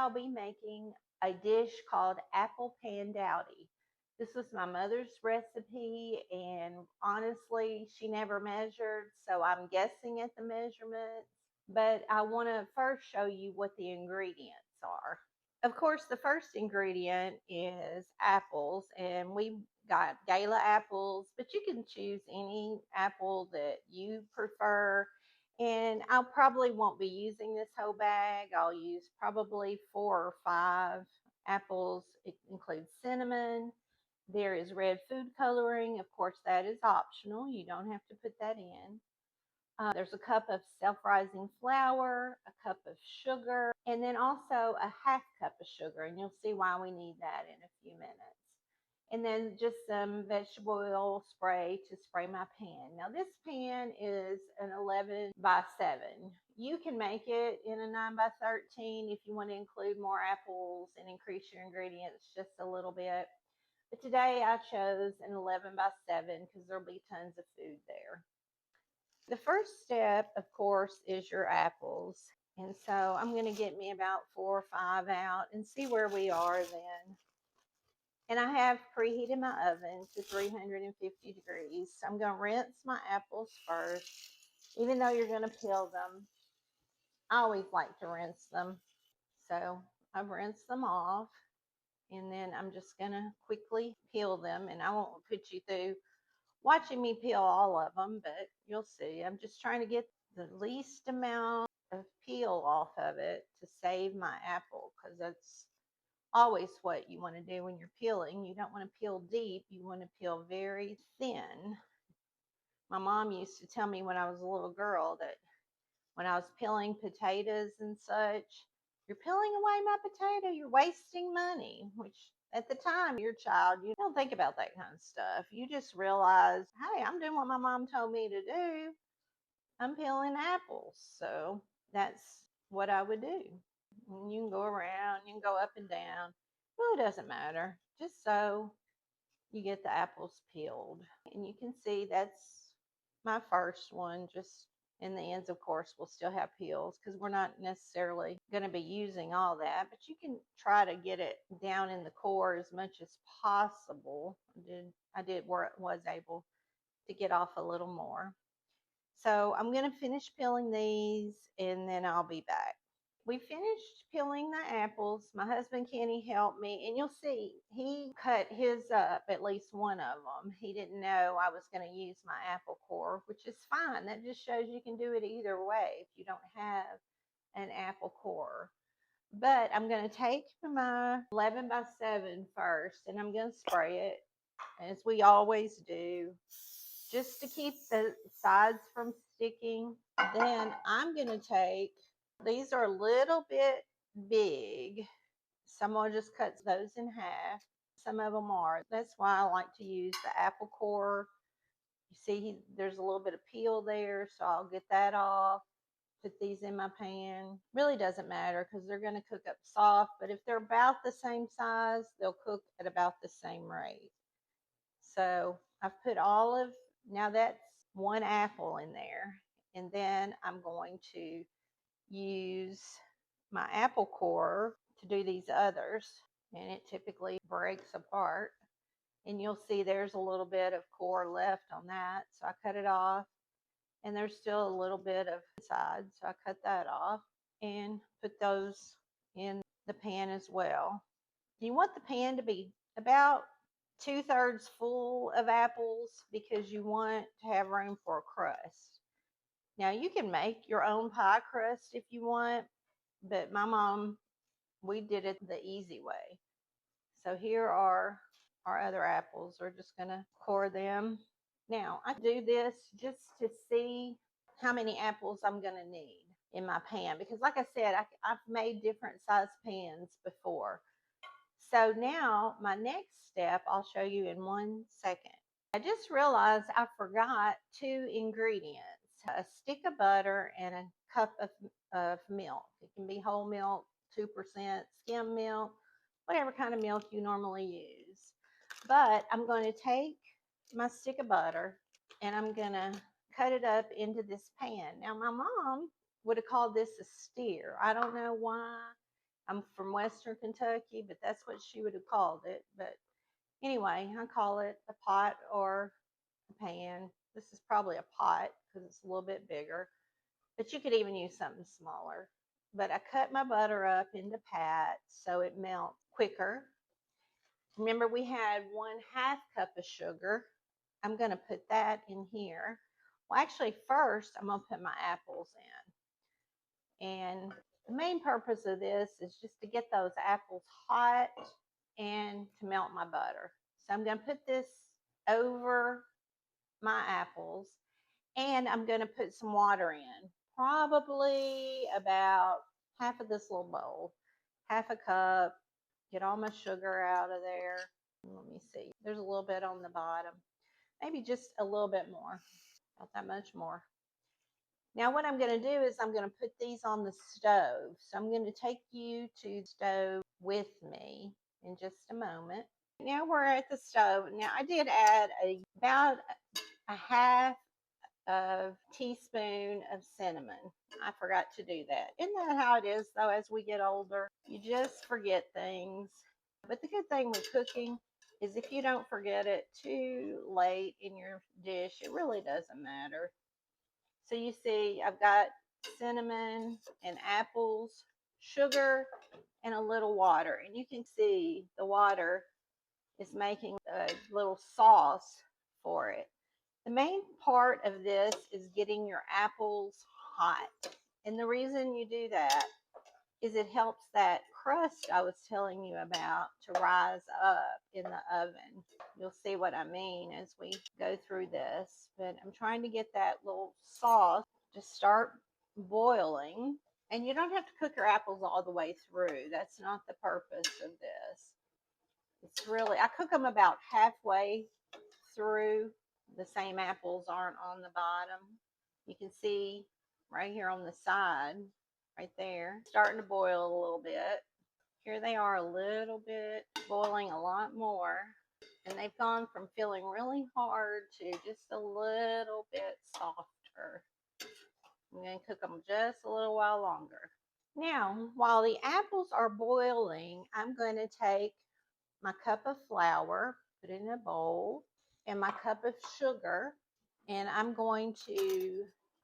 I'll be making a dish called apple pandowdy. This was my mother's recipe, and honestly, she never measured, so I'm guessing at the measurements. But I want to first show you what the ingredients are. Of course, the first ingredient is apples, and we got gala apples, but you can choose any apple that you prefer. And I probably won't be using this whole bag. I'll use probably 4 or 5 apples. It includes cinnamon. There is red food coloring. Of course, that is optional. You don't have to put that in. There's a cup of self-rising flour, a cup of sugar, and then also a half cup of sugar. And you'll see why we need that in a few minutes. And then just some vegetable oil spray to spray my pan. Now this pan is an 11 by 7. You can make it in a 9 by 13 if you want to include more apples and increase your ingredients just a little bit. But today I chose an 11 by 7 because there'll be tons of food there. The first step, of course, is your apples. And so I'm going to get me about 4 or 5 out and see where we are then. And I have preheated my oven to 350 degrees. So I'm going to rinse my apples first. Even though you're going to peel them, I always like to rinse them. So I've rinsed them off. And then I'm just going to quickly peel them. And I won't put you through watching me peel all of them, but you'll see. I'm just trying to get the least amount of peel off of it to save my apple, because that's always what you want to do when you're peeling. You don't want to peel deep, you want to peel very thin. My mom used to tell me when I was a little girl that when I was peeling potatoes and such, you're peeling away my potato, you're wasting money, which at the time you're a child, you don't think about that kind of stuff. You just realize, hey, I'm doing what my mom told me to do. I'm peeling apples. So that's what I would do. And you can go around, you can go up and down. It really doesn't matter. Just so you get the apples peeled. And you can see that's my first one. Just in the ends, of course, will still have peels because we're not necessarily going to be using all that, but you can try to get it down in the core as much as possible. I did where it was able to get off a little more. So I'm going to finish peeling these and then I'll be back. We finished peeling the apples. My husband Kenny helped me, and you'll see he cut his up, at least one of them. He didn't know I was going to use my apple core, which is fine. That just shows you can do it either way if you don't have an apple core. But I'm going to take my 11 by 7 first, and I'm going to spray it as we always do, just to keep the sides from sticking. Then I'm going to take, these are a little bit big. Someone just cuts those in half. Some of them are. That's why I like to use the apple core. You see, there's a little bit of peel there, so I'll get that off. Put these in my pan. Really doesn't matter because they're going to cook up soft, but if they're about the same size, they'll cook at about the same rate. So I've put all of, now that's one apple in there. And then I'm going to use my apple core to do these others. And it typically breaks apart. And you'll see there's a little bit of core left on that. So I cut it off. And there's still a little bit of inside. So I cut that off and put those in the pan as well. You want the pan to be about 2/3 full of apples because you want to have room for a crust. Now you can make your own pie crust if you want, but my mom, we did it the easy way. So here are our other apples. We're just going to core them. Now I do this just to see how many apples I'm going to need in my pan because like I said, I've made different size pans before. So now my next step, I'll show you in 1 second. I just realized I forgot 2 ingredients, a stick of butter and a cup of milk. It can be whole milk, 2% skim milk, whatever kind of milk you normally use. But I'm going to take my stick of butter and I'm going to cut it up into this pan. Now my mom would have called this a steer. I don't know why I'm from Western Kentucky, but that's what she would have called it. But anyway, I call it a pot or a pan. This is probably a pot because it's a little bit bigger, but you could even use something smaller. But I cut my butter up into pats so it melts quicker. Remember, we had 1/2 cup of sugar. I'm going to put that in here. Well, actually, first, I'm going to put my apples in. And the main purpose of this is just to get those apples hot and to melt my butter. So I'm going to put this over my apples and I'm going to put some water in. Probably about half of this little bowl, 1/2 cup. Get all my sugar out of there. Let me see. There's a little bit on the bottom. Maybe just a little bit more. Not that much more. Now what I'm going to do is I'm going to put these on the stove. So I'm going to take you to the stove with me in just a moment. Now we're at the stove. Now I did add about a half of teaspoon of cinnamon. I forgot to do that. Isn't that how it is though as we get older? You just forget things. But the good thing with cooking is if you don't forget it too late in your dish, it really doesn't matter. So you see I've got cinnamon and apples, sugar, and a little water. And you can see the water is making a little sauce for it. The main part of this is getting your apples hot. And the reason you do that is it helps that crust I was telling you about to rise up in the oven. You'll see what I mean as we go through this. But I'm trying to get that little sauce to start boiling. And you don't have to cook your apples all the way through. That's not the purpose of this. It's really, I cook them about halfway through. The same apples aren't on the bottom. You can see right here on the side, right there, starting to boil a little bit. Here they are a little bit, boiling a lot more. And they've gone from feeling really hard to just a little bit softer. I'm going to cook them just a little while longer. Now, while the apples are boiling, I'm going to take my cup of flour, put it in a bowl, and my cup of sugar, and I'm going to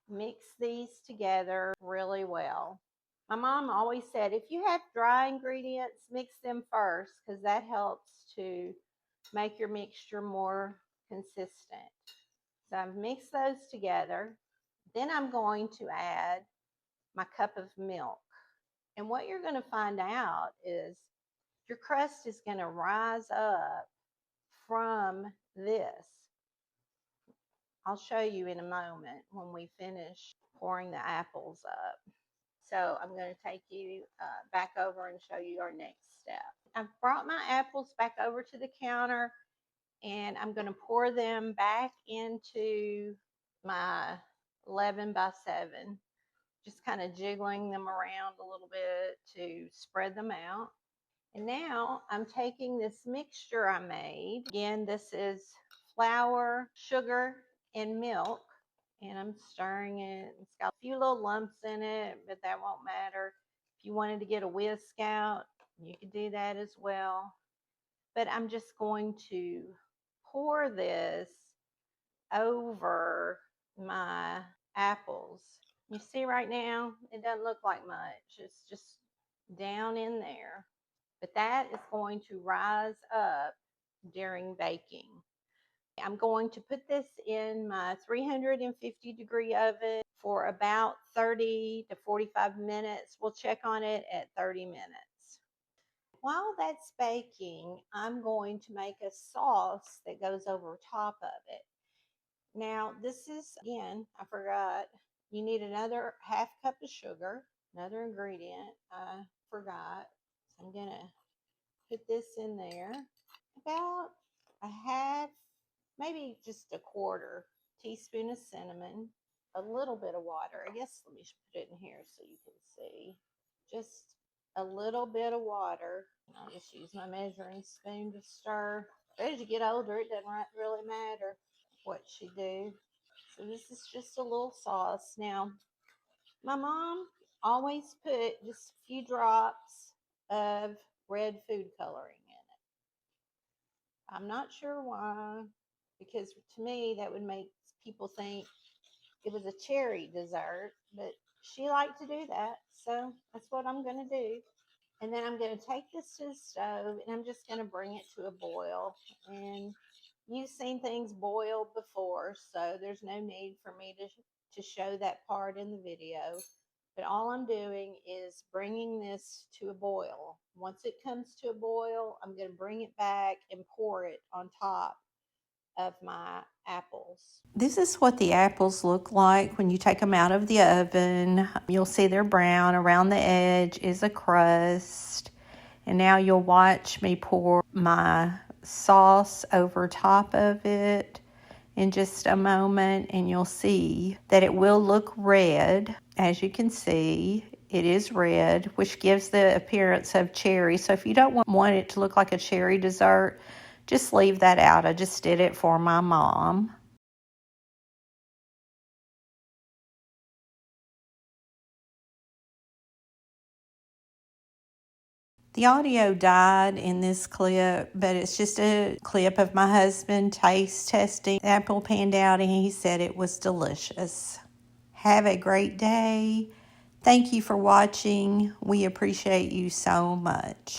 mix these together really well. My mom always said if you have dry ingredients, mix them first because that helps to make your mixture more consistent. So I've mixed those together. Then I'm going to add my cup of milk. And what you're going to find out is your crust is going to rise up from this. I'll show you in a moment when we finish pouring the apples up. So I'm going to take you back over and show you our next step. I've brought my apples back over to the counter and I'm going to pour them back into my 11 by 7, just kind of jiggling them around a little bit to spread them out. And now I'm taking this mixture I made. Again, this is flour, sugar, and milk. And I'm stirring it. It's got a few little lumps in it, but that won't matter. If you wanted to get a whisk out, you could do that as well. But I'm just going to pour this over my apples. You see right now, it doesn't look like much. It's just down in there. But that is going to rise up during baking. I'm going to put this in my 350-degree oven for about 30 to 45 minutes. We'll check on it at 30 minutes. While that's baking, I'm going to make a sauce that goes over top of it. Now, this is, again, I forgot, you need another 1/2 cup of sugar, another ingredient I forgot. So I'm going to put this in there. About a half, maybe just a 1/4 teaspoon of cinnamon, a little bit of water. I guess let me put it in here so you can see. Just a little bit of water. I'll just use my measuring spoon to stir. As you get older, it doesn't really matter what you do. So this is just a little sauce. Now, my mom always put just a few drops of red food coloring in it. I'm not sure why, because to me that would make people think it was a cherry dessert, but she liked to do that, so that's what I'm going to do. And then I'm going to take this to the stove and I'm just going to bring it to a boil. And you've seen things boil before, so there's no need for me to show that part in the video. But all I'm doing is bringing this to a boil. Once it comes to a boil, I'm going to bring it back and pour it on top of my apples. This is what the apples look like when you take them out of the oven. You'll see they're brown. Around the edge is a crust. And now you'll watch me pour my sauce over top of it in just a moment, and you'll see that it will look red. As you can see, it is red, which gives the appearance of cherry. So if you don't want it to look like a cherry dessert, just leave that out. I just did it for my mom. The audio died in this clip, but it's just a clip of my husband taste testing apple pandowdy. He said it was delicious. Have a great day. Thank you for watching. We appreciate you so much.